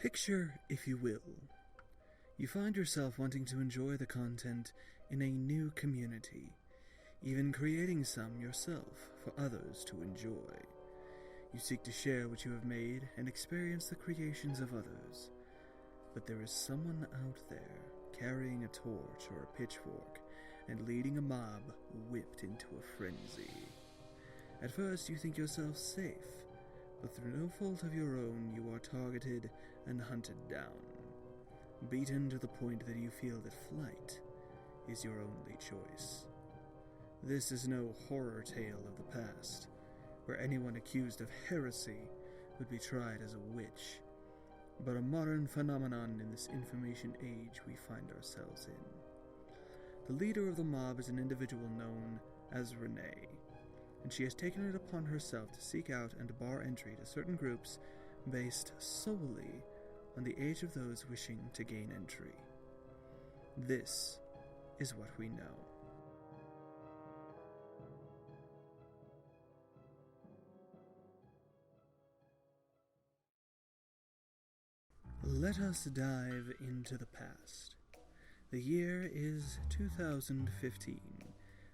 Picture, if you will, you find yourself wanting to enjoy the content in a new community, even creating some yourself for others to enjoy. You seek to share what you have made and experience the creations of others. But there is someone out there carrying a torch or a pitchfork and leading a mob whipped into a frenzy. At first you think yourself safe, but through no fault of your own you are targeted and hunted down, beaten to the point that you feel that flight is your only choice. This is no horror tale of the past, where anyone accused of heresy would be tried as a witch, but a modern phenomenon in this information age we find ourselves in. The leader of the mob is an individual known as Renee, and she has taken it upon herself to seek out and bar entry to certain groups based solely on the age of those wishing to gain entry. This is what we know. Let us dive into the past. The year is 2015,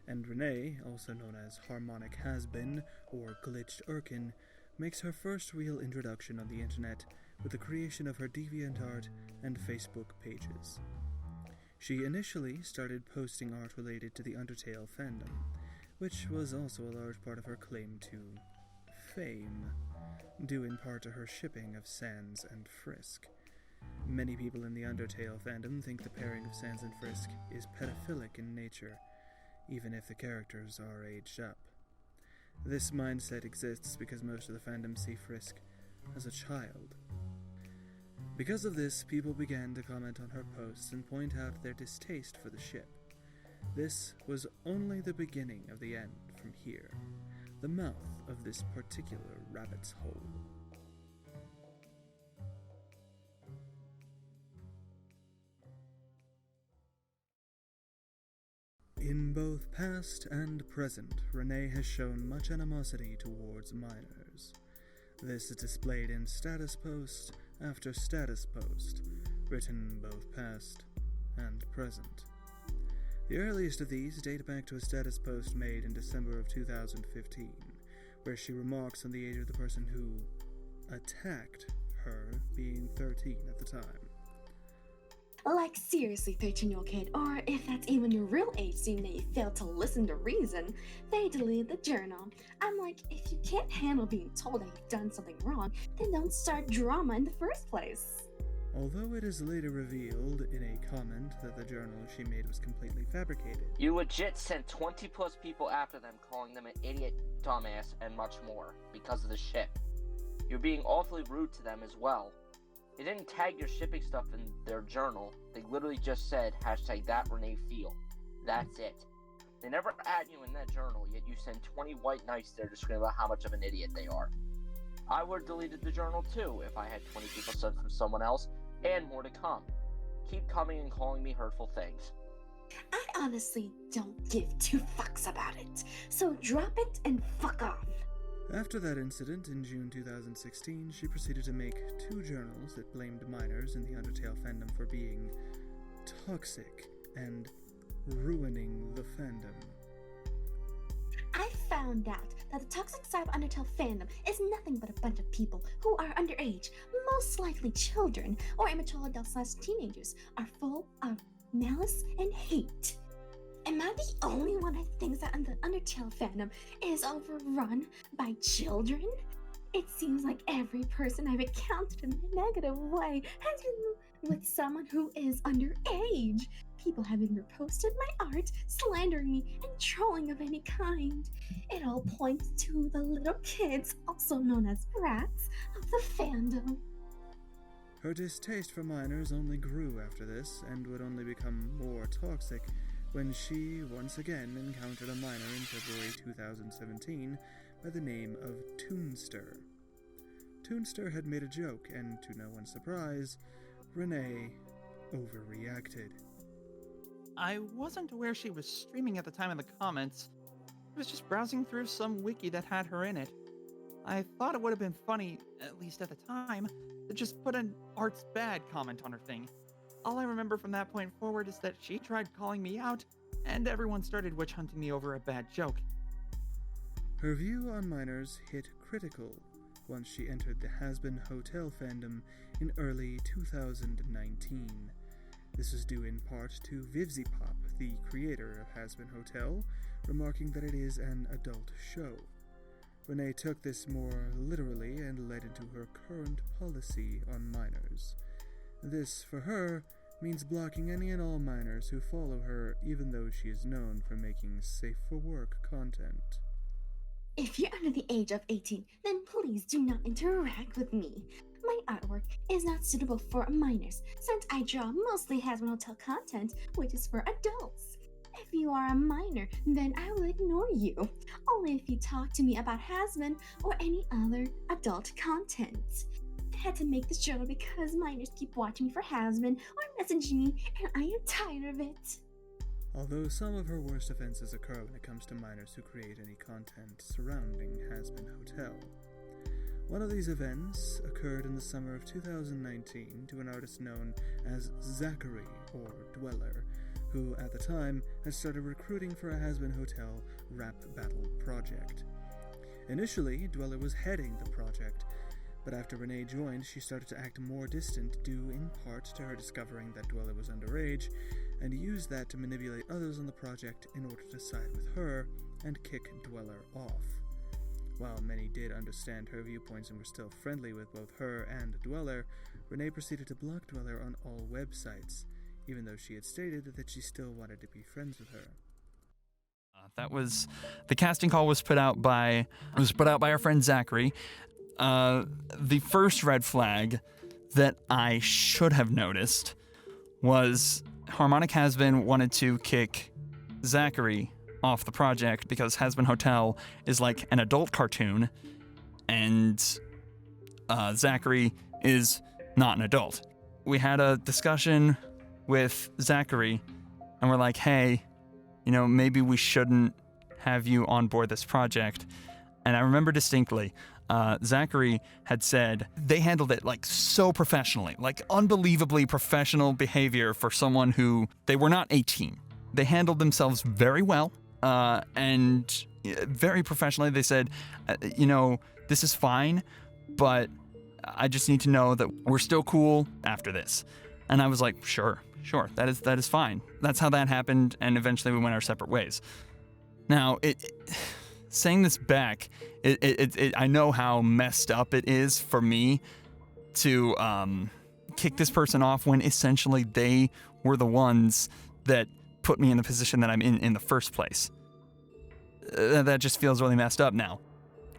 and Renee, also known as Harmonic Hazbin or Glitched Irken, makes her first real introduction on the internet with the creation of her DeviantArt and Facebook pages. She initially started posting art related to the Undertale fandom, which was also a large part of her claim to fame, due in part to her shipping of Sans and Frisk. Many people in the Undertale fandom think the pairing of Sans and Frisk is pedophilic in nature, even if the characters are aged up. This mindset exists because most of the fandom see Frisk as a child. Because of this, people began to comment on her posts and point out their distaste for the ship. This was only the beginning of the end from here, the mouth of this particular rabbit's hole. In both past and present, Renee has shown much animosity towards minors. This is displayed in status post after status post, written both past and present. The earliest of these date back to a status post made in December of 2015, where she remarks on the age of the person who attacked her being 13 at the time. Like, seriously, 13-year-old kid, or if that's even your real age, seeing that you failed to listen to reason, they deleted the journal. I'm like, if you can't handle being told that you've done something wrong, then don't start drama in the first place. Although it is later revealed in a comment that the journal she made was completely fabricated. You legit sent 20 plus people after them, calling them an idiot, dumbass, and much more, because of the ship. You're being awfully rude to them as well. They didn't tag your shipping stuff in their journal. They literally just said, #ThatReneeFeel. That's it. They never add you in that journal, yet you send 20 white knights there to scream about how much of an idiot they are. I would have deleted the journal too if I had 20 people sent from someone else, and more to come. Keep coming and calling me hurtful things. I honestly don't give two fucks about it, so drop it and fuck off. After that incident in June 2016, she proceeded to make 2 journals that blamed minors in the Undertale fandom for being toxic and ruining the fandom. I found out that the toxic side of Undertale fandom is nothing but a bunch of people who are underage, most likely children or immature adults/teenagers, are full of malice and hate. Am I the only one who thinks that the Undertale fandom is overrun by children? It seems like every person I've encountered in a negative way has been with someone who is underage. People have even reposted my art, slandering me, and trolling of any kind. It all points to the little kids, also known as brats, of the fandom. Her distaste for minors only grew after this, and would only become more toxic when she once again encountered a minor in February 2017 by the name of Toonster. Toonster had made a joke, and to no one's surprise, Renee overreacted. I wasn't aware she was streaming at the time in the comments. I was just browsing through some wiki that had her in it. I thought it would have been funny, at least at the time, to just put an art's bad comment on her thing. All I remember from that point forward is that she tried calling me out, and everyone started witch hunting me over a bad joke. Her view on minors hit critical once she entered the Hazbin Hotel fandom in early 2019. This is due in part to Vivzipop, the creator of Hazbin Hotel, remarking that it is an adult show. Renee took this more literally and led into her current policy on minors. This, for her, means blocking any and all minors who follow her, even though she is known for making safe-for-work content. If you're under the age of 18, then please do not interact with me. My artwork is not suitable for minors, since I draw mostly Hazbin Hotel content, which is for adults. If you are a minor, then I will ignore you, only if you talk to me about Hazbin or any other adult content. I had to make this journal because minors keep watching me for Hazbin or messaging me, and I am tired of it. Although some of her worst offenses occur when it comes to minors who create any content surrounding Hazbin Hotel. One of these events occurred in the summer of 2019 to an artist known as Zachary, or Dweller, who at the time had started recruiting for a Hazbin Hotel rap battle project. Initially, Dweller was heading the project, but after Renee joined, she started to act more distant due in part to her discovering that Dweller was underage, and used that to manipulate others on the project in order to side with her and kick Dweller off. While many did understand her viewpoints and were still friendly with both her and Dweller, Renee proceeded to block Dweller on all websites, even though she had stated that she still wanted to be friends with her. The casting call was put out by our friend Zachary. The first red flag that I should have noticed was Harmonic Hazbin wanted to kick Zachary off the project because Hazbin Hotel is like an adult cartoon, and Zachary is not an adult. We had a discussion with Zachary, and we're like, hey, maybe we shouldn't have you on board this project. And I remember distinctly, Zachary had said they handled it like so professionally, like unbelievably professional behavior for someone who, they were not 18. They handled themselves very well, and very professionally. They said, this is fine, but I just need to know that we're still cool after this. And I was like, sure, that is fine. That's how that happened, and eventually we went our separate ways. Now, saying this back, I know how messed up it is for me to kick this person off when essentially they were the ones that put me in the position that I'm in the first place. That just feels really messed up now.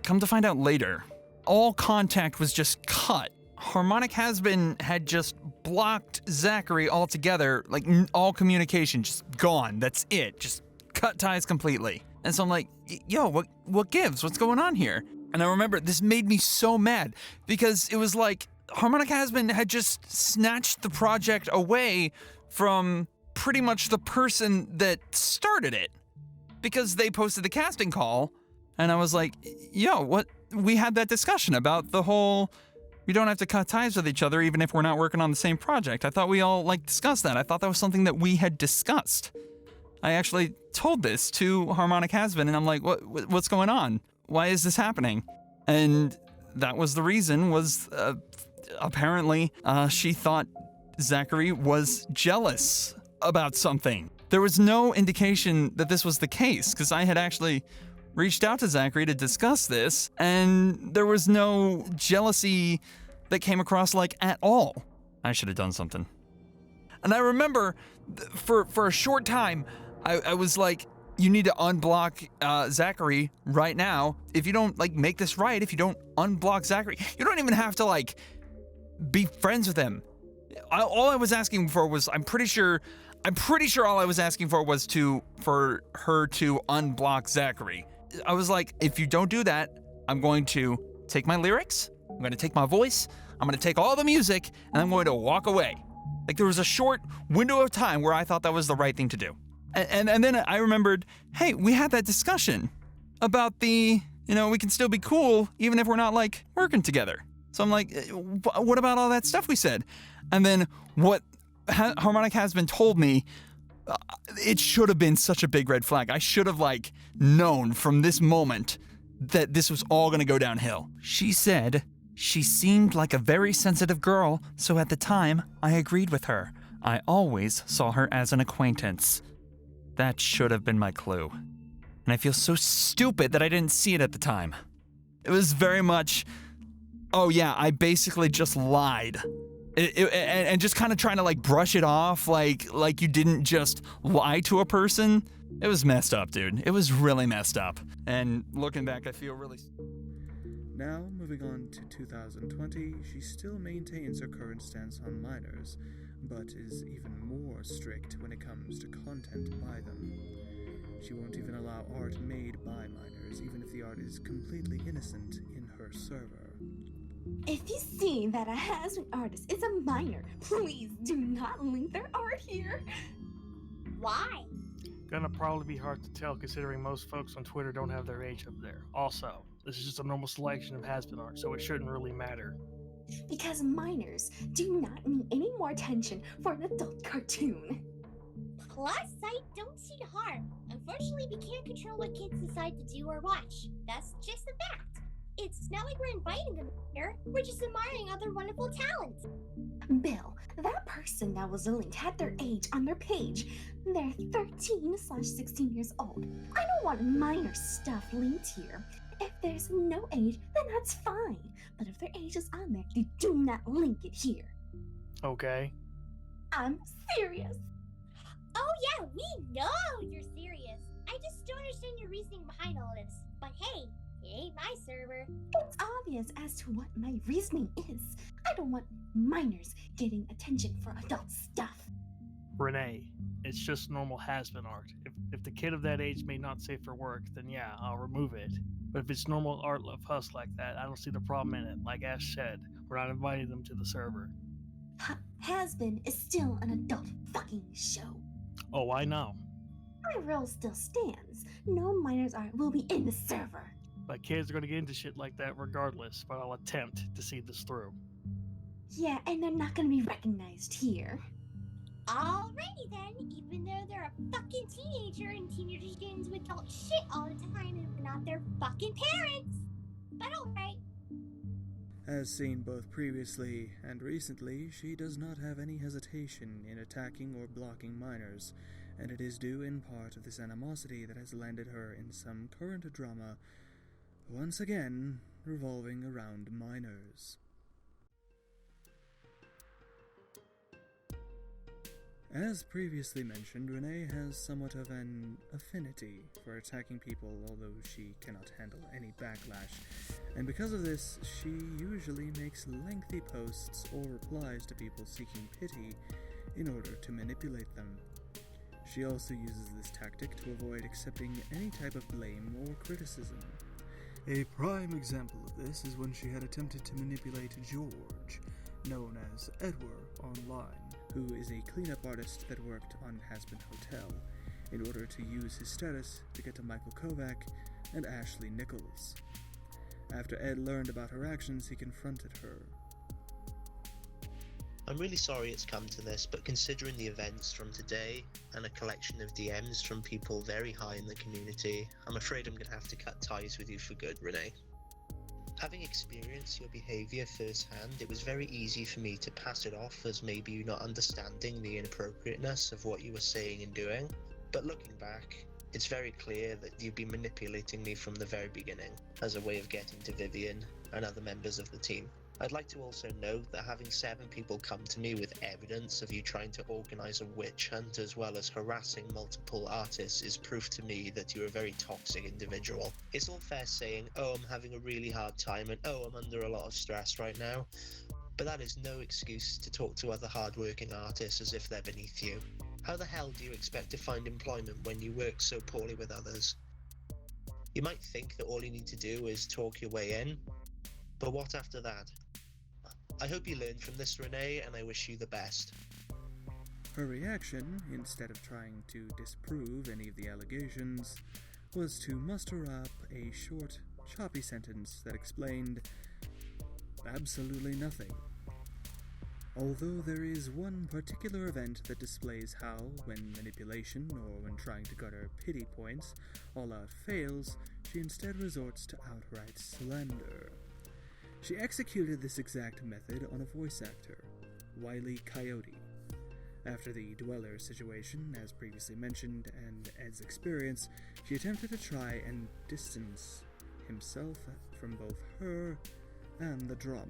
Come to find out later, all contact was just cut. Harmonic Hazbin had just blocked Zachary altogether, like all communication, just gone. That's it. Just cut ties completely. And so I'm like, yo, what gives? What's going on here? And I remember this made me so mad because it was like Harmonic Hazbin had just snatched the project away from pretty much the person that started it, because they posted the casting call, and I was like, yo, what? We had that discussion about the whole, we don't have to cut ties with each other even if we're not working on the same project. I thought we all discussed that. I thought that was something that we had discussed. I actually told this to Harmonic Hazbin, and I'm like, what's going on? Why is this happening? And that was the reason, was apparently she thought Zachary was jealous about something. There was no indication that this was the case, because I had actually reached out to Zachary to discuss this, and there was no jealousy that came across at all. I should have done something. And I remember for a short time, I was like, you need to unblock Zachary right now. If you don't make this right, if you don't unblock Zachary, you don't even have to be friends with him. All I was asking for was, I'm pretty sure all I was asking for was for her to unblock Zachary. I was like, if you don't do that, I'm going to take my lyrics, I'm going to take my voice, I'm going to take all the music, and I'm going to walk away. There was a short window of time where I thought that was the right thing to do. And then I remembered, hey, we had that discussion about the we can still be cool even if we're not, like, working together. So I'm like, what about all that stuff we said? And then what Harmonic Hazbin told me, it should have been such a big red flag. I should have, like, known from this moment that this was all going to go downhill. She said she seemed like a very sensitive girl, so at the time, I agreed with her. I always saw her as an acquaintance. That should have been my clue. And I feel so stupid that I didn't see it at the time. It was very much, oh yeah, I basically just lied. And just kind of trying to, like, brush it off like you didn't just lie to a person. It was messed up, dude. It was really messed up. And looking back, I feel really... Now, moving on to 2020, she still maintains her current stance on minors, but is even more strict when it comes to content by them. She won't even allow art made by minors, even if the art is completely innocent in her server. If you see that a Hazbin artist is a minor, please do not link their art here. Why? Gonna probably be hard to tell considering most folks on Twitter don't have their age up there. Also, this is just a normal selection of Hazbin art, so it shouldn't really matter. Because minors do not need any more attention for an adult cartoon. Plus, I don't see the harm. Unfortunately, we can't control what kids decide to do or watch. That's just a fact. It's not like we're inviting them here. We're just admiring other wonderful talents. Bill, that person that was linked had their age on their page. They're 13/16 years old. I don't want minor stuff linked here. If there's no age, then that's fine. But if their age is on there, you do not link it here. Okay. I'm serious. Oh yeah, we know you're serious. I just don't understand your reasoning behind all this. But hey, it ain't my server. It's obvious as to what my reasoning is. I don't want minors getting attention for adult stuff. Renee, it's just normal Hazbin art. If the kid of that age may not safe for work, then yeah, I'll remove it. But if it's normal art of Husk like that, I don't see the problem in it. Like Ash said, we're not inviting them to the server. Hazbin is still an adult fucking show. Oh, I know. My rule still stands. No minors art will be in the server. But kids are gonna get into shit like that regardless, but I'll attempt to see this through. Yeah, and they're not gonna be recognized here. Alrighty then, even though they're a fucking teenager and teenagers get into adult shit all the time and we're not their fucking parents. But alright. As seen both previously and recently, she does not have any hesitation in attacking or blocking minors, and it is due in part to this animosity that has landed her in some current drama, once again revolving around minors. As previously mentioned, Renee has somewhat of an affinity for attacking people, although she cannot handle any backlash, and because of this, she usually makes lengthy posts or replies to people seeking pity in order to manipulate them. She also uses this tactic to avoid accepting any type of blame or criticism. A prime example of this is when she had attempted to manipulate George, known as Edward online, who is a cleanup artist that worked on Hazbin Hotel, in order to use his status to get to Michael Kovac and Ashley Nichols. After Ed learned about her actions, he confronted her. I'm really sorry it's come to this, but considering the events from today and a collection of DMs from people very high in the community, I'm afraid I'm going to have to cut ties with you for good, Renee. Having experienced your behaviour firsthand, it was very easy for me to pass it off as maybe you not understanding the inappropriateness of what you were saying and doing. But looking back, it's very clear that you've been manipulating me from the very beginning as a way of getting to Vivian and other members of the team. I'd like to also note that having 7 people come to me with evidence of you trying to organise a witch hunt as well as harassing multiple artists is proof to me that you're a very toxic individual. It's all fair saying, oh, I'm having a really hard time and oh, I'm under a lot of stress right now, but that is no excuse to talk to other hard-working artists as if they're beneath you. How the hell do you expect to find employment when you work so poorly with others? You might think that all you need to do is talk your way in, but what after that? I hope you learned from this, Renee, and I wish you the best. Her reaction, instead of trying to disprove any of the allegations, was to muster up a short choppy sentence that explained absolutely nothing. Although there is one particular event that displays how, when manipulation or when trying to garner pity points all out fails, she instead resorts to outright slander. She executed this exact method on a voice actor, Wile E. Coyote. After the Dweller situation, as previously mentioned, and Ed's experience, she attempted to try and distance himself from both her and the drama.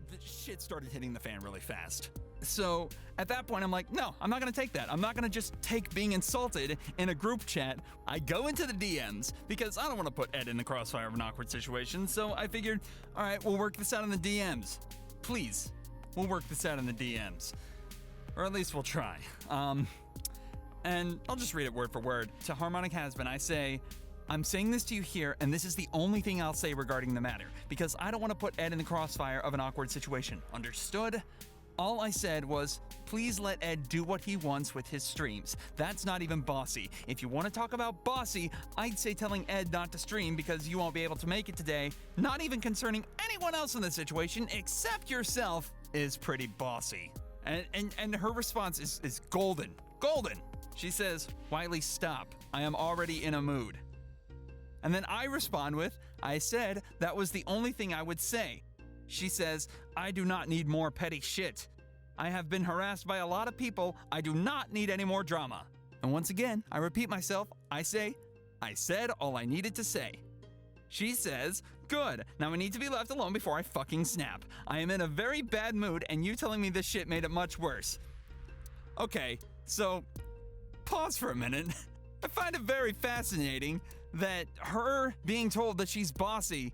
The shit started hitting the fan really fast. So at that point, I'm like, no, I'm not going to take that. I'm not going to just take being insulted in a group chat. I go into the DMs because I don't want to put Ed in the crossfire of an awkward situation. So I figured, all right, we'll work this out in the DMs. Please, we'll work this out in the DMs. Or at least we'll try. And I'll just read it word for word. To Harmonic Hazbin, I say, I'm saying this to you here, and this is the only thing I'll say regarding the matter, because I don't want to put Ed in the crossfire of an awkward situation. Understood? All I said was, please let Ed do what he wants with his streams. That's not even bossy. If you want to talk about bossy, I'd say telling Ed not to stream because you won't be able to make it today, not even concerning anyone else in the situation except yourself, is pretty bossy. And her response is golden. Golden! She says, Wiley, stop. I am already in a mood. And then I respond with, I said that was the only thing I would say. She says, I do not need more petty shit. I have been harassed by a lot of people. I do not need any more drama. And once again, I repeat myself. I say, I said all I needed to say. She says, good. Now I need to be left alone before I fucking snap. I am in a very bad mood, and you telling me this shit made it much worse. Okay, so pause for a minute. I find it very fascinating that her being told that she's bossy,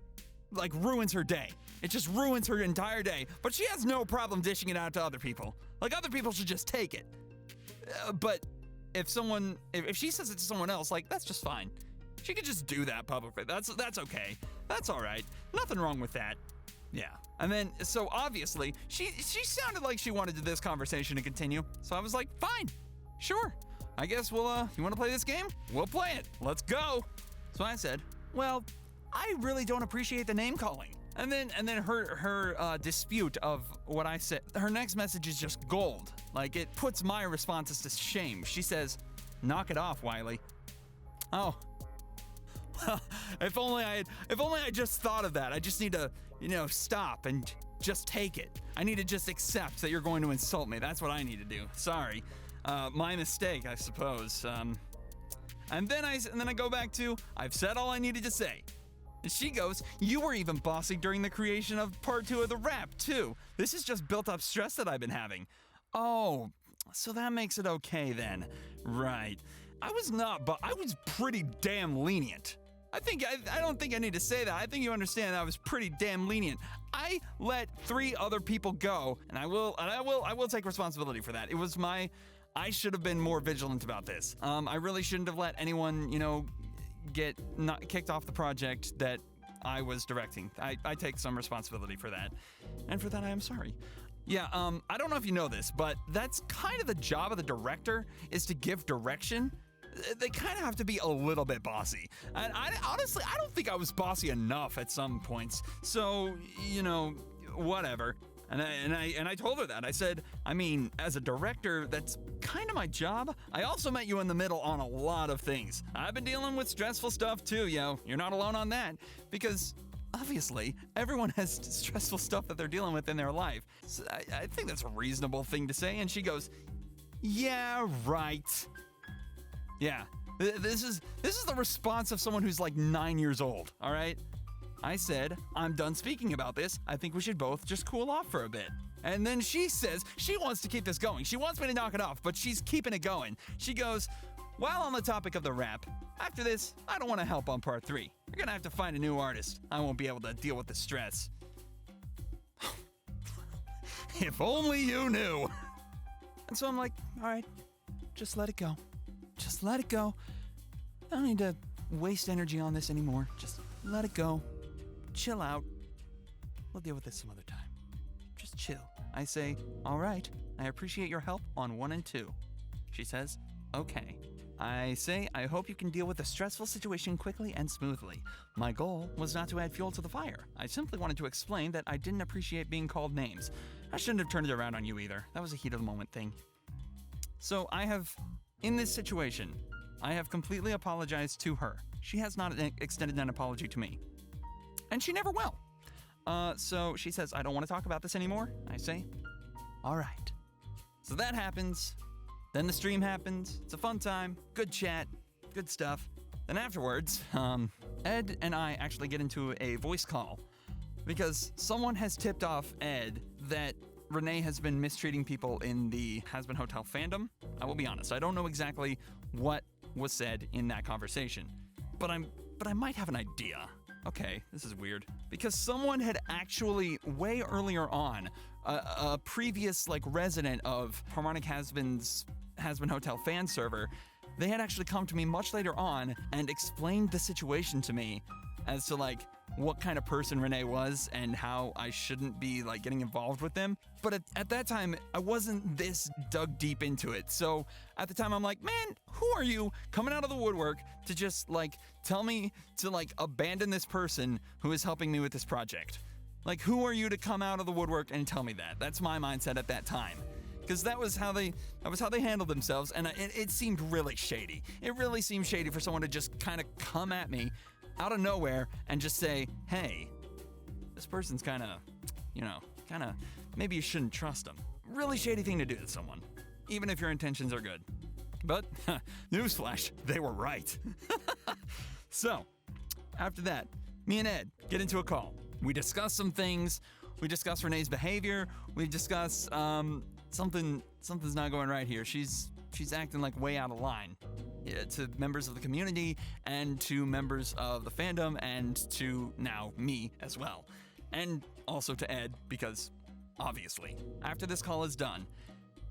like, ruins her day. It just ruins her entire day. But she has no problem dishing it out to other people. Like, other people should just take it. But if she says it to someone else, like, that's just fine. She could just do that publicly. That's okay. That's all right. Nothing wrong with that. Yeah. And then, so obviously, she sounded like she wanted this conversation to continue. So I was like, fine, sure. I guess we'll, you want to play this game? We'll play it. Let's go. So I said, well, I really don't appreciate the name calling. And then her dispute of what I said, her next message is just gold. Like, it puts my responses to shame. She says, knock it off, Wiley. Oh. Well, if only I just thought of that. I just need to, stop and just take it. I need to just accept that you're going to insult me. That's what I need to do. Sorry. My mistake, I suppose. And then I go back to, I've said all I needed to say. And she goes, you were even bossy during the creation of part 2 of the rap, too. This is just built up stress that I've been having. Oh, so that makes it okay then. Right. I was pretty damn lenient. I don't think I need to say that. I think you understand that I was pretty damn lenient. I let 3 other people go, and I will take responsibility for that. It was I should have been more vigilant about this. I really shouldn't have let anyone, get not kicked off the project that I was directing. I take some responsibility for that. And for that, I am sorry. Yeah, I don't know if you know this, but that's kind of the job of the director, is to give direction. They kind of have to be a little bit bossy. And honestly, I don't think I was bossy enough at some points. So, whatever. And I told her that. I said, I mean, as a director, that's kind of my job. I also met you in the middle on a lot of things. I've been dealing with stressful stuff too, yo. You're not alone on that. Because obviously, everyone has stressful stuff that they're dealing with in their life. So I think that's a reasonable thing to say. And she goes, yeah, right. Yeah, this is the response of someone who's like 9 years old, all right? I said, I'm done speaking about this. I think we should both just cool off for a bit. And then she says she wants to keep this going. She wants me to knock it off, but she's keeping it going. She goes, while on the topic of the rap, after this, I don't want to help on part 3. You're gonna have to find a new artist. I won't be able to deal with the stress. If only you knew. And so I'm like, all right, just let it go. Just let it go. I don't need to waste energy on this anymore. Just let it go. Chill out. We'll deal with this some other time. Just chill. I say, all right, I appreciate your help on 1 and 2. She says, okay. I say, I hope you can deal with the stressful situation quickly and smoothly. My goal was not to add fuel to the fire. I simply wanted to explain that I didn't appreciate being called names. I shouldn't have turned it around on you either. That was a heat of the moment thing. So in this situation, I have completely apologized to her. She has not extended an apology to me. And she never will. So she says, I don't want to talk about this anymore. I say, all right. So that happens. Then the stream happens. It's a fun time. Good chat. Good stuff. Then afterwards, Ed and I actually get into a voice call because someone has tipped off Ed that Renee has been mistreating people in the Hazbin Hotel fandom. I will be honest, I don't know exactly what was said in that conversation, but I might have an idea. Okay, this is weird. Because someone had actually, way earlier on, a previous resident of Harmonic Hazbin's Hazbin Hotel fan server, they had actually come to me much later on and explained the situation to me as to what kind of person Renee was and how I shouldn't be getting involved with them. But at that time, I wasn't this dug deep into it. So at the time, I'm like, man, who are you coming out of the woodwork to just tell me to abandon this person who is helping me with this project? Who are you to come out of the woodwork and tell me that? That's my mindset at that time. Because that was how they handled themselves, and it seemed really shady. It really seemed shady for someone to just kind of come at me out of nowhere and just say, hey, this person's kind of, maybe you shouldn't trust them. Really shady thing to do to someone, even if your intentions are good. But, newsflash, they were right. So, after that, me and Ed get into a call. We discuss some things. We discuss Renee's behavior. We discuss, something's not going right here. She's acting way out of line. Yeah, to members of the community and to members of the fandom and to now me as well. And also to Ed, because obviously, after this call is done,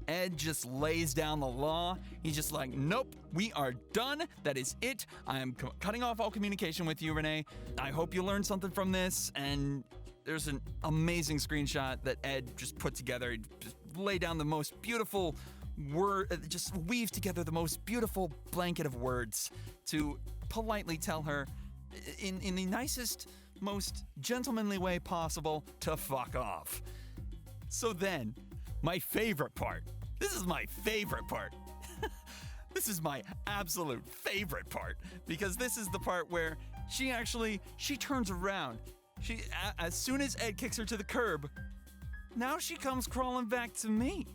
Ed just lays down the law. He's just nope, we are done. That is it. I am cutting off all communication with you, Renee. I hope you learned something from this. And there's an amazing screenshot that Ed just put together. He just laid down the most beautiful just weave together the most beautiful blanket of words to politely tell her in the nicest, most gentlemanly way possible to fuck off. So then, my favorite part. This is my favorite part. This is my absolute favorite part because this is the part where she turns around. As soon as Ed kicks her to the curb, now she comes crawling back to me.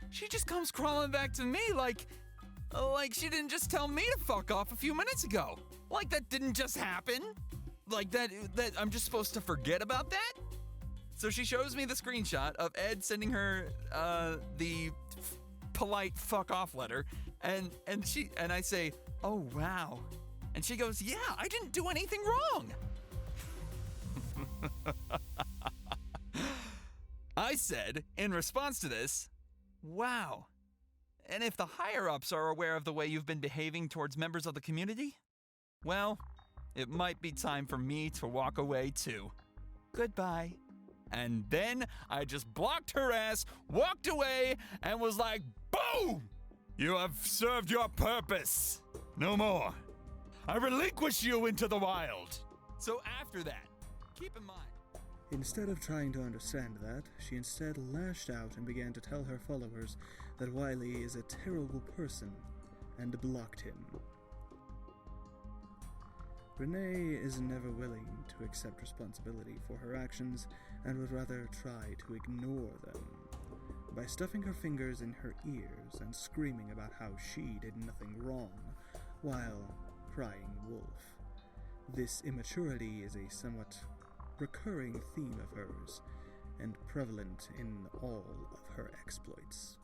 She just comes crawling back to me like she didn't just tell me to fuck off a few minutes ago. That didn't just happen. That I'm just supposed to forget about that? So she shows me the screenshot of Ed sending her the polite fuck off letter, and I say, "Oh wow." And she goes, "Yeah, I didn't do anything wrong." I said in response to this, wow. And if the higher-ups are aware of the way you've been behaving towards members of the community, well, it might be time for me to walk away too. Goodbye. And then I just blocked her ass, walked away, and was like, boom! You have served your purpose. No more. I relinquish you into the wild. So after that, keep in mind, Instead of trying to understand that, she instead lashed out and began to tell her followers that Wiley is a terrible person, and blocked him. Renee is never willing to accept responsibility for her actions, and would rather try to ignore them, by stuffing her fingers in her ears and screaming about how she did nothing wrong, while crying wolf. This immaturity is a somewhat recurring theme of hers, and prevalent in all of her exploits.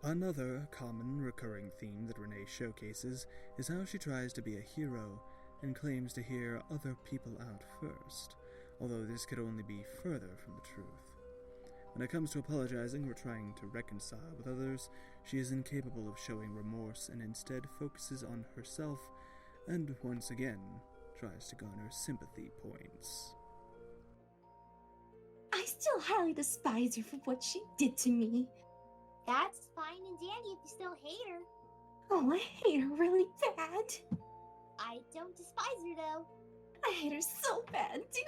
Another common recurring theme that Renee showcases is how she tries to be a hero and claims to hear other people out first, although this could only be further from the truth. When it comes to apologizing or trying to reconcile with others, she is incapable of showing remorse and instead focuses on herself and once again tries to garner sympathy points. I still highly despise her for what she did to me. That's fine and dandy if you still hate her. Oh, I hate her really bad. I don't despise her though. I hate her so bad, dude.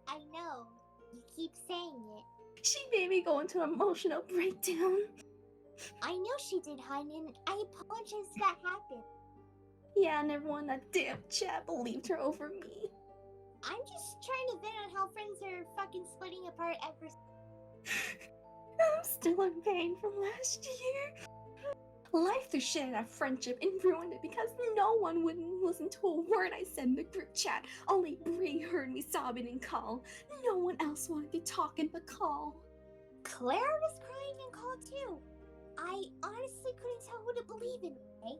I know. You keep saying it. She made me go into an emotional breakdown. I know she did, hon, and I apologize that happened. Yeah, and everyone in that damn chat believed her over me. I'm just trying to vent on how friends are fucking splitting apart ever. I'm still in pain from last year. Life threw shit at our friendship and ruined it because no one would listen to a word I said in the group chat. Only Bree heard me sobbing and call. No one else wanted to talk in the call. Claire was crying in call too. I honestly couldn't tell who to believe in, right?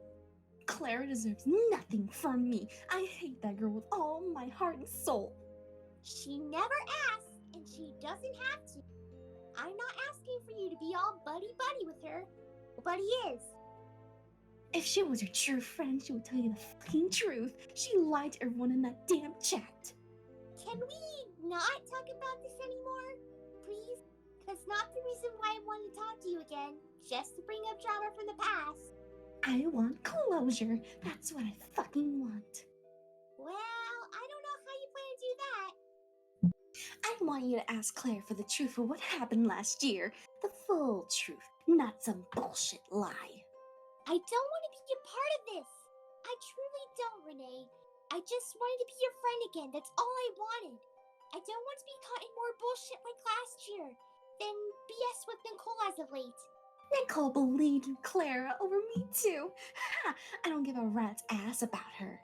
Clara deserves nothing from me. I hate that girl with all my heart and soul. She never asked, and she doesn't have to. I'm not asking for you to be all buddy-buddy with her. But he is. If she was your true friend, she would tell you the fucking truth. She lied to everyone in that damn chat. Can we not talk about this anymore? Please? Because not the reason why I want to talk to you again. Just to bring up drama from the past. I want closure. That's what I fucking want. Well, I don't know how you plan to do that. I want you to ask Claire for the truth of what happened last year. The full truth, not some bullshit lie. I don't want to be a part of this. I truly don't, Renee. I just wanted to be your friend again. That's all I wanted. I don't want to be caught in more bullshit like last year. Then BS with Nicole as of late. Nicole believed in Clara over me too. I don't give a rat's ass about her.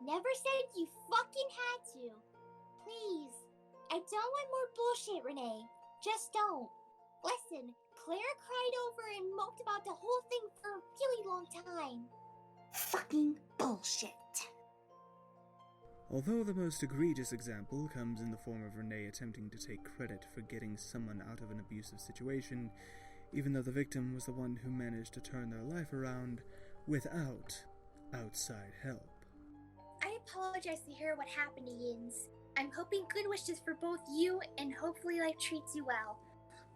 Never said you fucking had to. Please. I don't want more bullshit, Renee. Just don't. Listen, Claire cried over and moped about the whole thing for a really long time. Fucking bullshit. Although the most egregious example comes in the form of Renee attempting to take credit for getting someone out of an abusive situation, even though the victim was the one who managed to turn their life around without outside help. I apologize to hear what happened to Yins. I'm hoping good wishes for both you and hopefully life treats you well.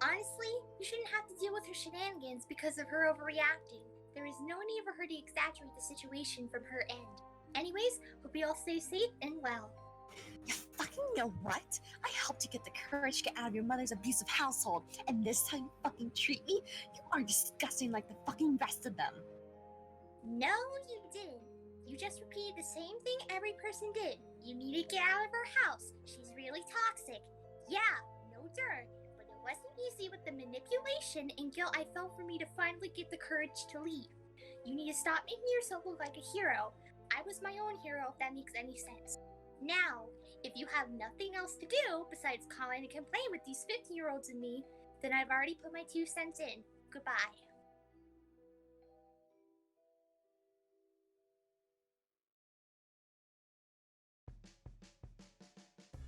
Honestly, you shouldn't have to deal with her shenanigans because of her overreacting. There is no need for her to exaggerate the situation from her end. Anyways, hope you all stay safe and well. You fucking know what? I helped you get the courage to get out of your mother's abusive household, and this how you fucking treat me? You are disgusting like the fucking rest of them. No, you didn't. You just repeated the same thing every person did. You need to get out of her house. She's really toxic. Yeah, no dirt. It wasn't easy with the manipulation and guilt I felt for me to finally get the courage to leave. You need to stop making yourself look like a hero. I was my own hero, if that makes any sense. Now, if you have nothing else to do besides calling and complain with these 15-year-olds and me, then I've already put my 2 cents in. Goodbye.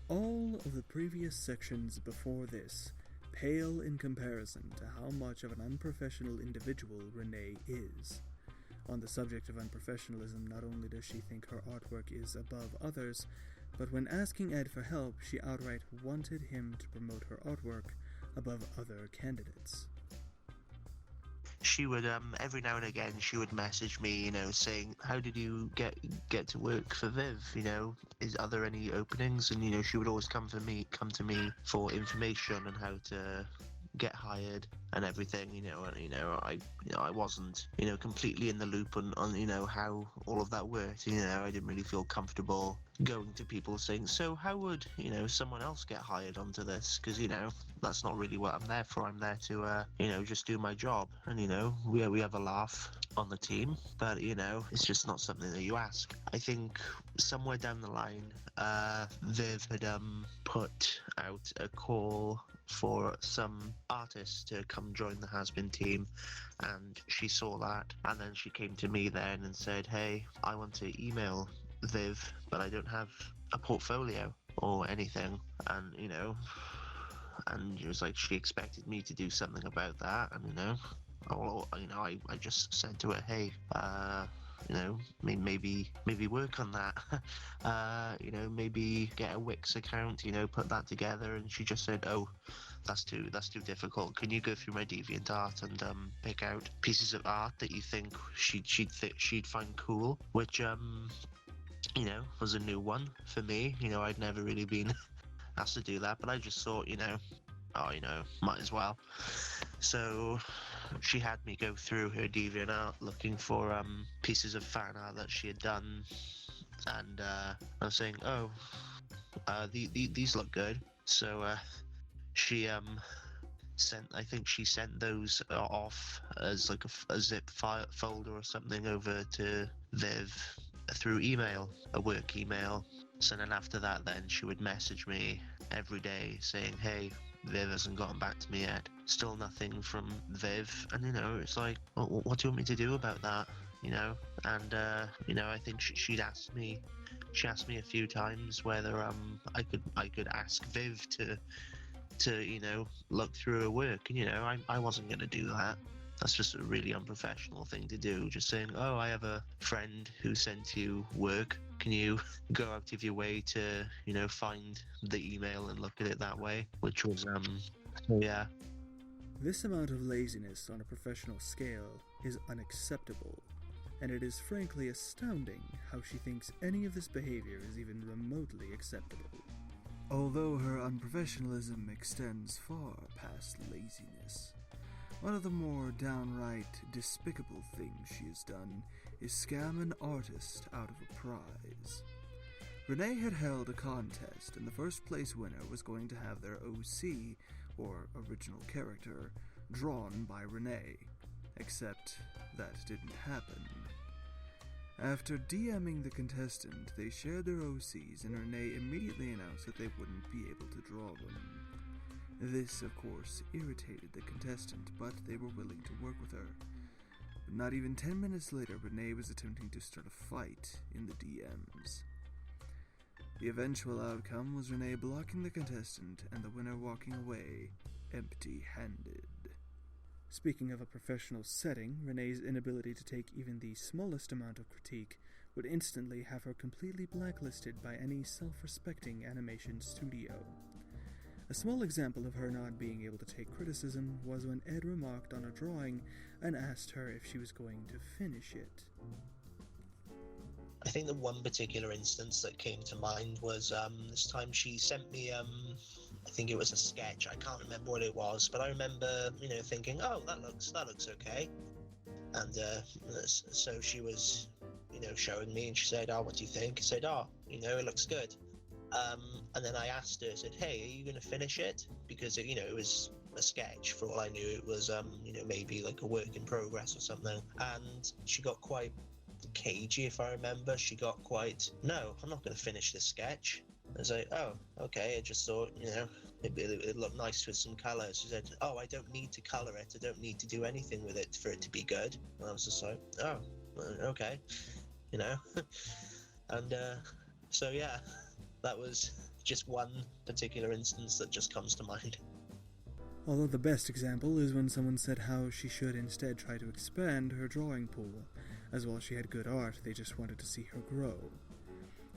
All of the previous sections before this pale in comparison to how much of an unprofessional individual Renee is. On the subject of unprofessionalism, not only does she think her artwork is above others, but when asking Ed for help, she outright wanted him to promote her artwork above other candidates. She would every now and again she would message me, saying, "How did you get to work for Viv? Are there any openings?" And she would always come to me for information on how to get hired and everything. I wasn't completely in the loop on how all of that worked. I didn't really feel comfortable going to people saying, "So how would someone else get hired onto this?" Because that's not really what I'm there for. I'm there to just do my job. And we have a laugh on the team, but it's just not something that you ask. I think somewhere down the line, Viv had put out a call for some artists to come join the Hazbin team, and she saw that, and then she came to me then and said, "Hey, I want to email Viv, but I don't have a portfolio or anything." And and it was like she expected me to do something about that. And I just said to her, "Hey, maybe work on that. Maybe get a Wix account, put that together." And she just said, "Oh, that's too difficult. Can you go through my DeviantArt and pick out pieces of art that you think she'd find cool? Which was a new one for me. I'd never really been asked to do that, but I just thought, might as well. So she had me go through her DeviantArt looking for pieces of fan art that she had done, and I was saying, these look good. So she sent those off as like a zip file folder or something over to Viv through email, a work email. So then after that, then she would message me every day saying, hey, Viv hasn't gotten back to me yet. Still nothing from Viv. And, it's like, what do you want me to do about that? And, I think she asked me a few times whether I could ask Viv to look through her work. And, I wasn't going to do that. That's just a really unprofessional thing to do. Just saying, I have a friend who sent you work. Can you go out of your way to, find the email and look at it that way? Which was, yeah. This amount of laziness on a professional scale is unacceptable, and it is frankly astounding how she thinks any of this behavior is even remotely acceptable. Although her unprofessionalism extends far past laziness, one of the more downright despicable things she has done is scam an artist out of a prize. Renee had held a contest, and the first place winner was going to have their OC, or original character, drawn by Renee. Except that didn't happen. After DMing the contestant, they shared their OCs, and Renee immediately announced that they wouldn't be able to draw them. This, of course, irritated the contestant, but they were willing to work with her. But not even 10 minutes later, Renee was attempting to start a fight in the DMs. The eventual outcome was Renee blocking the contestant and the winner walking away empty-handed. Speaking of a professional setting, Renee's inability to take even the smallest amount of critique would instantly have her completely blacklisted by any self-respecting animation studio. A small example of her not being able to take criticism was when Ed remarked on a drawing and asked her if she was going to finish it. I think the one particular instance that came to mind was this time she sent me, I think it was a sketch. I can't remember what it was, but I remember, thinking, that looks okay. And so she was, showing me, and she said, what do you think? I said, it looks good. And then I asked her, I said, hey, are you going to finish it? Because, it was a sketch. For all I knew, it was, maybe like a work in progress or something. And she got quite cagey, if I remember. She got quite, no, I'm not going to finish this sketch. I was like, okay, I just thought, it looked nice with some colours. She said, I don't need to colour it. I don't need to do anything with it for it to be good. And I was just like, okay, And so, yeah, that was just one particular instance that just comes to mind. Although the best example is when someone said how she should instead try to expand her drawing pool, as while she had good art, they just wanted to see her grow.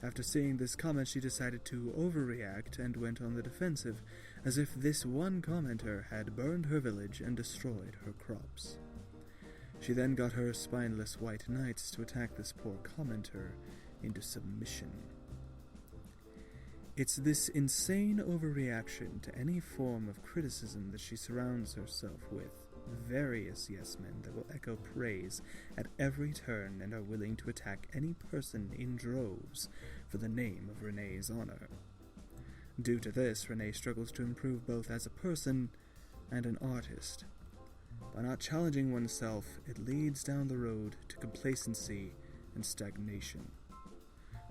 After seeing this comment, she decided to overreact and went on the defensive, as if this one commenter had burned her village and destroyed her crops. She then got her spineless white knights to attack this poor commenter into submission. It's this insane overreaction to any form of criticism that she surrounds herself with, various yes-men that will echo praise at every turn and are willing to attack any person in droves for the name of Renee's honor. Due to this, Renee struggles to improve both as a person and an artist. By not challenging oneself, it leads down the road to complacency and stagnation.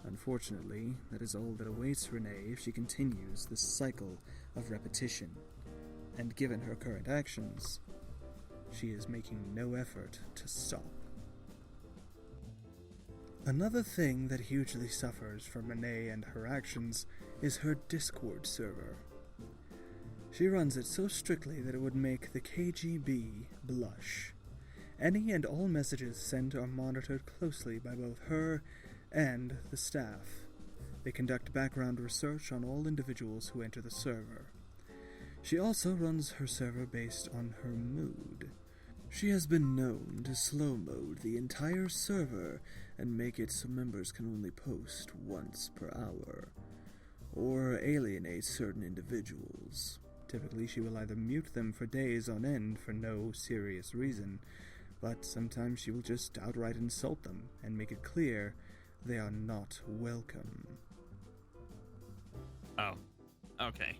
Unfortunately, that is all that awaits Renee if she continues this cycle of repetition, and given her current actions, she is making no effort to stop. Another thing that hugely suffers from Renee and her actions is her Discord server. She runs it so strictly that it would make the KGB blush. Any and all messages sent are monitored closely by both her and the staff. They conduct background research on all individuals who enter the server. She also runs her server based on her mood. She has been known to slow mode the entire server and make it so members can only post once per hour, or alienate certain individuals. Typically, she will either mute them for days on end for no serious reason, but sometimes she will just outright insult them and make it clear they are not welcome. Oh, okay.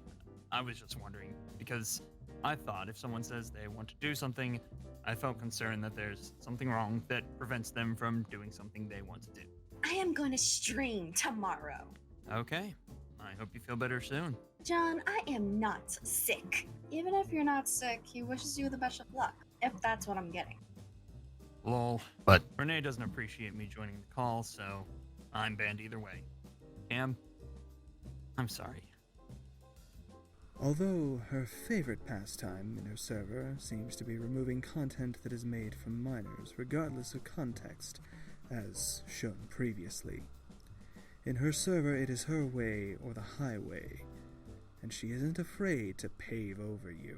I was just wondering, because I thought if someone says they want to do something, I felt concerned that there's something wrong that prevents them from doing something they want to do. I am going to stream tomorrow. Okay. I hope you feel better soon. John, I am not sick. Even if you're not sick, he wishes you the best of luck, if that's what I'm getting. Lol. But Renee doesn't appreciate me joining the call, so I'm banned either way. Cam, I'm sorry. Although her favorite pastime in her server seems to be removing content that is made from minors, regardless of context, as shown previously. In her server, it is her way or the highway, and she isn't afraid to pave over you.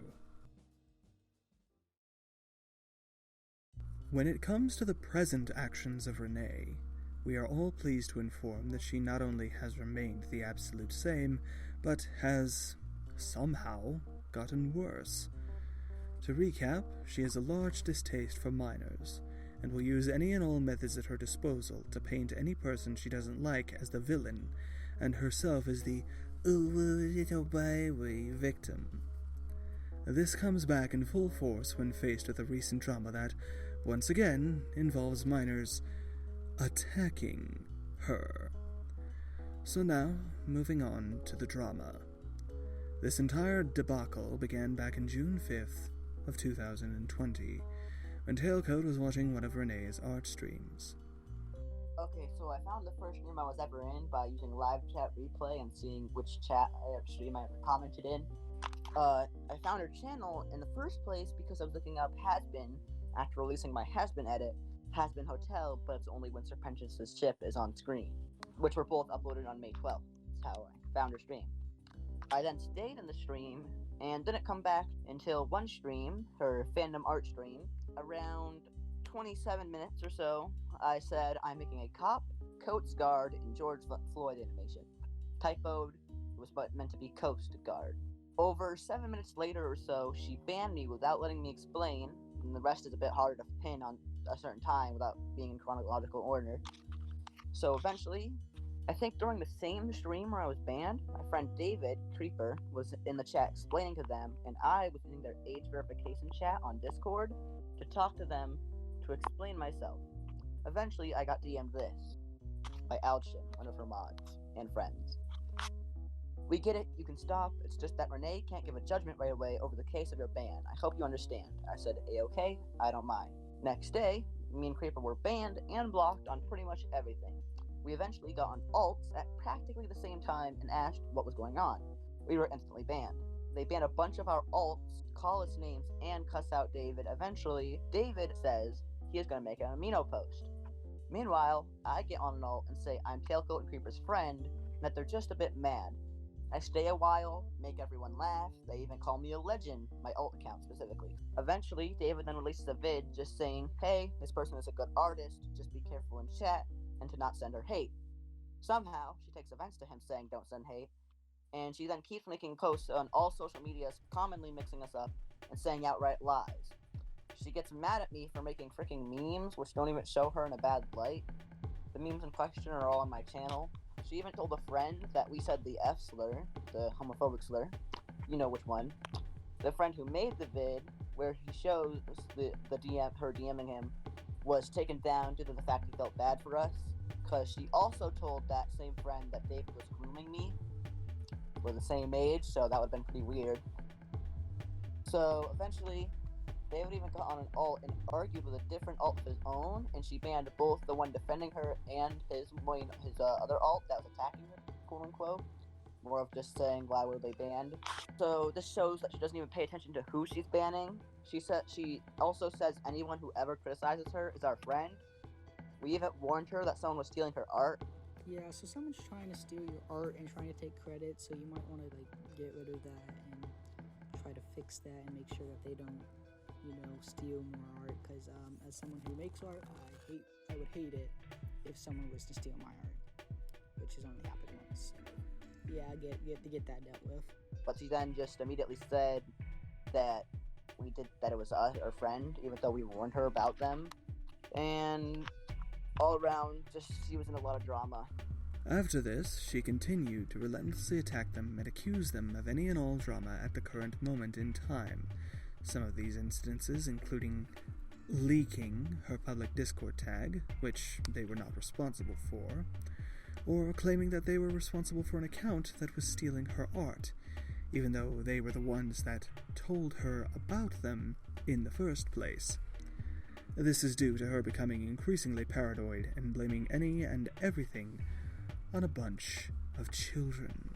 When it comes to the present actions of Renee, we are all pleased to inform that she not only has remained the absolute same, but has somehow gotten worse. To recap, she has a large distaste for minors, and will use any and all methods at her disposal to paint any person she doesn't like as the villain, and herself as the little baby victim. This comes back in full force when faced with a recent drama that, once again, involves minors attacking her. So now, moving on to the drama. This entire debacle began back in June 5th of 2020, when Tailcoat was watching one of Renee's art streams. Okay, so I found the first stream I was ever in by using live chat replay and seeing which stream I ever commented in. I found her channel in the first place because I was looking up Hazbin after releasing my Hazbin edit, Hazbin Hotel, but it's only when Serpentius' ship is on screen, which were both uploaded on May 12th. That's how I found her stream. I then stayed in the stream and didn't come back until one stream, her fandom art stream. Around 27 minutes or so, I said I'm making a cop, Coast Guard, and George Floyd animation. Typoed, it was meant to be Coast Guard. Over 7 minutes later or so, she banned me without letting me explain, and the rest is a bit harder to pin on a certain time without being in chronological order. So eventually, I think during the same stream where I was banned, my friend David, Creeper, was in the chat explaining to them, and I was in their age verification chat on Discord to talk to them to explain myself. Eventually, I got DM'd this by Alchin, one of her mods and friends. We get it, you can stop, it's just that Renee can't give a judgment right away over the case of your ban. I hope you understand. I said, A-okay, I don't mind. Next day, me and Creeper were banned and blocked on pretty much everything. We eventually got on alts at practically the same time and asked what was going on. We were instantly banned. They banned a bunch of our alts, call us names, and cuss out David. Eventually, David says he is going to make an amino post. Meanwhile, I get on an alt and say I'm Tailcoat and Creeper's friend, and that they're just a bit mad. I stay a while, make everyone laugh, they even call me a legend, my alt account specifically. Eventually, David then releases a vid just saying, hey, this person is a good artist, just be careful in chat, and to not send her hate. Somehow, she takes offense to him saying don't send hate, and she then keeps making posts on all social medias, commonly mixing us up, and saying outright lies. She gets mad at me for making freaking memes, which don't even show her in a bad light. The memes in question are all on my channel. She even told a friend that we said the F slur, the homophobic slur, you know which one. The friend who made the vid, where he shows her DMing him, was taken down due to the fact he felt bad for us, because she also told that same friend that David was grooming me. We're the same age, so that would have been pretty weird. So eventually, David even got on an alt and argued with a different alt of his own, and she banned both the one defending her and his other alt that was attacking her, quote unquote. More of just saying why were they banned. So this shows that she doesn't even pay attention to who she's banning. She also says anyone who ever criticizes her is our friend. We even warned her that someone was stealing her art. Yeah, so someone's trying to steal your art and trying to take credit, so you might want to get rid of that and try to fix that and make sure that they don't, steal more art. Because as someone who makes art, I would hate it if someone was to steal my art, which has only happened once. Yeah, I get that dealt with. But she then just immediately said that it was us, her friend, even though we warned her about them. And all around, she was in a lot of drama. After this, she continued to relentlessly attack them and accuse them of any and all drama at the current moment in time. Some of these incidences including leaking her public Discord tag, which they were not responsible for, or claiming that they were responsible for an account that was stealing her art, even though they were the ones that told her about them in the first place. This is due to her becoming increasingly paranoid and blaming any and everything on a bunch of children.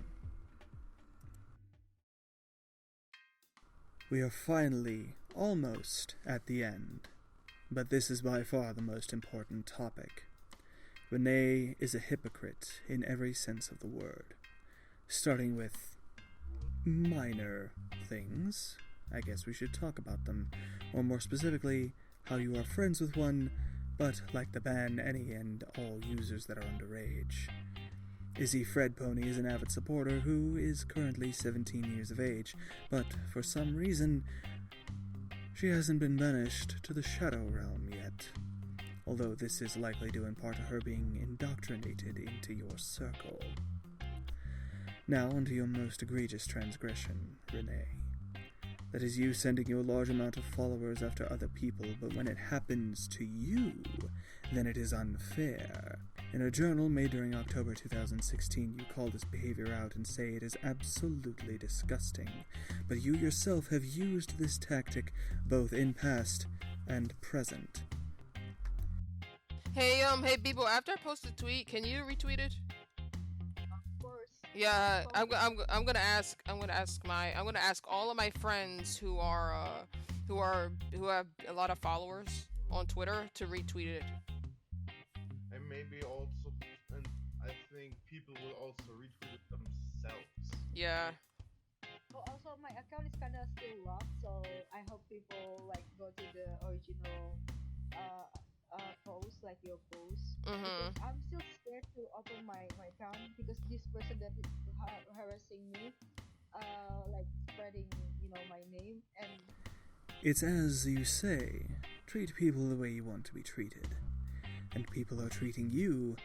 We are finally almost at the end, but this is by far the most important topic. Renee is a hypocrite in every sense of the word, starting with minor things. I guess we should talk about them, or more specifically, how you are friends with one, but like to ban any and all users that are underage. Izzy Fred Pony is an avid supporter who is currently 17 years of age, but for some reason, she hasn't been banished to the Shadow Realm yet, although this is likely due in part to her being indoctrinated into your circle. Now onto your most egregious transgression, Renee. That is you sending your large amount of followers after other people, but when it happens to you, then it is unfair. In a journal made during October 2016, you call this behavior out and say it is absolutely disgusting, but you yourself have used this tactic both in past and present. Hey people, after I post a tweet, can you retweet it? Of course. Yeah, I'm gonna ask all of my friends who have a lot of followers on Twitter to retweet it. And maybe also, and I think people will also retweet it themselves. Yeah. Oh, also my account is kinda still locked, so I hope people go to the original post, like your post. Because I'm still scared to open my account because this person that is harassing me, spreading, my name and. It's as you say, treat people the way you want to be treated. And people are treating you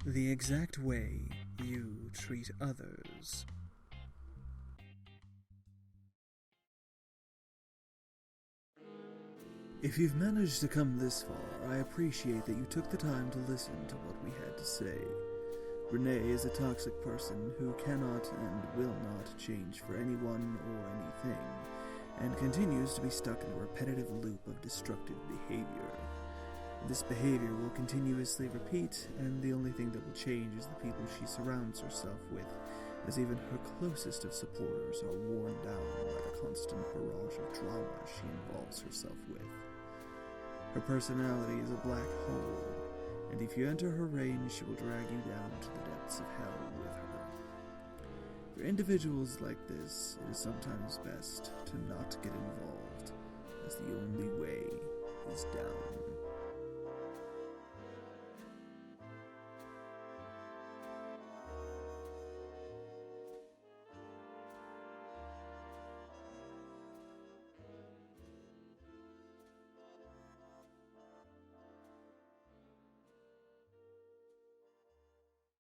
the exact way you treat others. If you've managed to come this far, I appreciate that you took the time to listen to what we had to say. Renee is a toxic person who cannot and will not change for anyone or anything, and continues to be stuck in a repetitive loop of destructive behavior. This behavior will continuously repeat, and the only thing that will change is the people she surrounds herself with, as even her closest of supporters are worn down by the constant barrage of drama she involves herself with. Her personality is a black hole, and if you enter her range, she will drag you down to the depths of hell with her. For individuals like this, it is sometimes best to not get involved, as the only way is down.